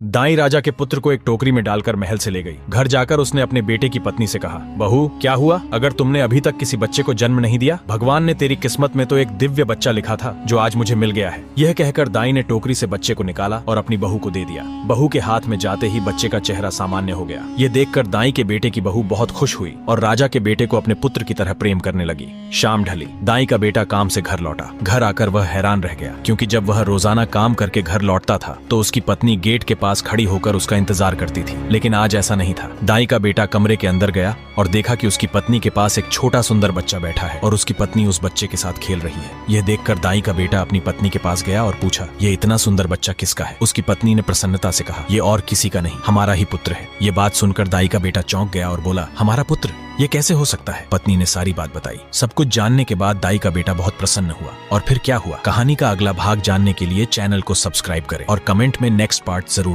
दाई राजा के पुत्र को एक टोकरी में डालकर महल से ले गई। घर जाकर उसने अपने बेटे की पत्नी से कहा, बहू क्या हुआ? अगर तुमने अभी तक किसी बच्चे को जन्म नहीं दिया, भगवान ने तेरी किस्मत में तो एक दिव्य बच्चा लिखा था जो आज मुझे मिल गया है। यह कहकर दाई ने टोकरी से बच्चे को निकाला और अपनी बहू को दे दिया। बहू के हाथ में जाते ही बच्चे का चेहरा सामान्य हो गया। ये देखकर दाई के बेटे की बहू बहुत खुश हुई और राजा के बेटे को अपने पुत्र की तरह प्रेम करने लगी। शाम ढली, दाई का बेटा काम से घर लौटा। घर आकर वह हैरान रह गया, क्योंकि जब वह रोजाना काम करके घर लौटता था तो उसकी पत्नी गेट के पास खड़ी होकर उसका इंतजार करती थी। लेकिन आज ऐसा नहीं था। दाई का बेटा कमरे के अंदर गया और देखा कि उसकी पत्नी के पास एक छोटा सुंदर बच्चा बैठा है और उसकी पत्नी उस बच्चे के साथ खेल रही है। यह देखकर दाई का बेटा अपनी पत्नी के पास गया और पूछा, ये इतना सुंदर बच्चा किसका है? उसकी पत्नी ने प्रसन्नता से कहा, ये और किसी का नहीं, हमारा ही पुत्र है। ये बात सुनकर दाई का बेटा चौंक गया और बोला, हमारा पुत्र? ये कैसे हो सकता है? पत्नी ने सारी बात बताई। सब कुछ जानने के बाद दाई का बेटा बहुत प्रसन्न हुआ। और फिर क्या हुआ, कहानी का अगला भाग जानने के लिए चैनल को सब्सक्राइब करें और कमेंट में नेक्स्ट पार्ट जरूर